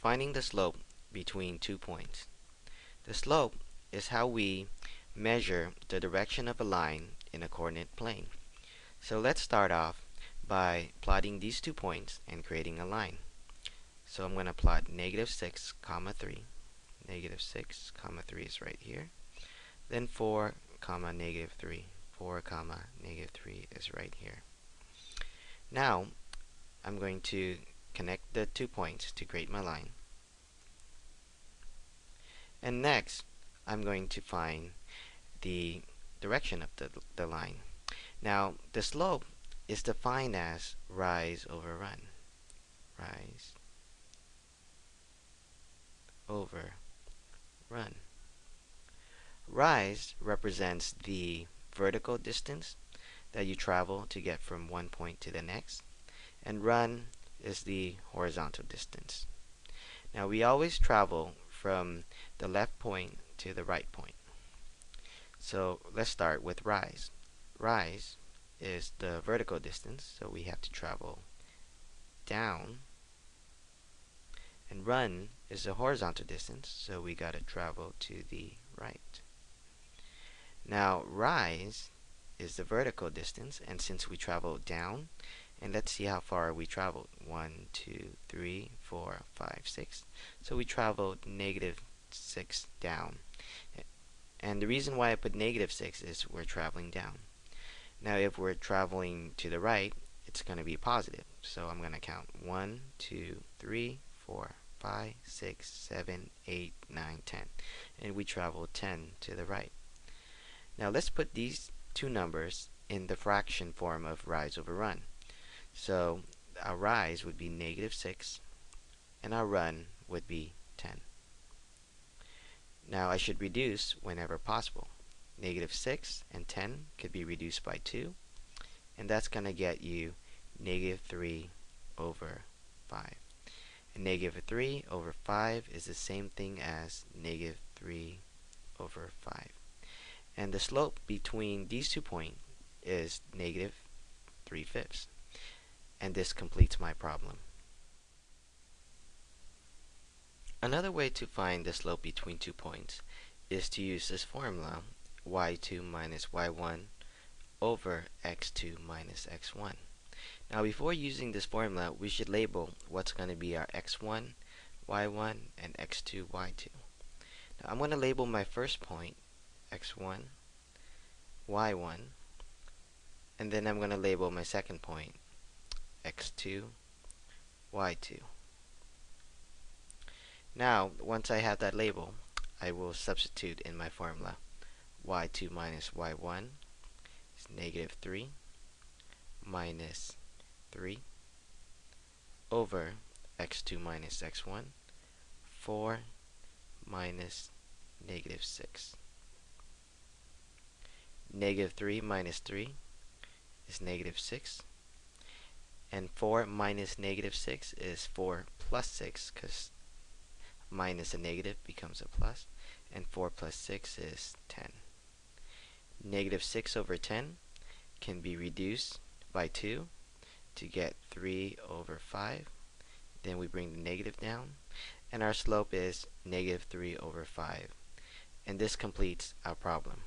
Finding the slope between 2 points. The slope is how we measure the direction of a line in a coordinate plane. So let's start off by plotting these 2 points and creating a line. So I'm going to plot -6, 3. -6, 3 is right here. Then 4, -3. 4, -3 is right here. Now, I'm going to connect the 2 points to create my line. And next, I'm going to find the direction of the line. Now, the slope is defined as rise over run. Rise over run. Rise represents the vertical distance that you travel to get from one point to the next, and run is the horizontal distance. Now, we always travel from the left point to the right point. So let's start with rise. Rise is the vertical distance, so we have to travel down. And run is the horizontal distance, so we got to travel to the right. Now, rise is the vertical distance, and since we travel down, and let's see how far we traveled. 1, 2, 3, 4, 5, 6. So we traveled -6 down. And the reason why I put -6 is we're traveling down. Now, if we're traveling to the right, it's going to be positive. So I'm going to count 1, 2, 3, 4, 5, 6, 7, 8, 9, 10. And we travel 10 to the right. Now, let's put these two numbers in the fraction form of rise over run. So our rise would be -6, and our run would be 10. Now I should reduce whenever possible. -6 and 10 could be reduced by 2, and that's going to get you -3 over 5. And -3 over 5 is the same thing as -3 over 5. And the slope between these 2 points is -3/5. And this completes my problem. Another way to find the slope between 2 points is to use this formula, y2 minus y1 over x2 minus x1. Now, before using this formula, we should label what's going to be our x1, y1, and x2, y2. Now, I'm going to label my first point x1, y1, and then I'm going to label my second point x2, y2. Now, once I have that label, I will substitute in my formula. y2 minus y1 is -3 minus 3 over x2 minus x1, 4 minus -6. -3 minus 3 is -6. And 4 minus -6 is 4 plus 6, because minus a negative becomes a plus. And 4 plus 6 is 10. -6 over 10 can be reduced by 2 to get 3 over 5. Then we bring the negative down, and our slope is -3 over 5. And this completes our problem.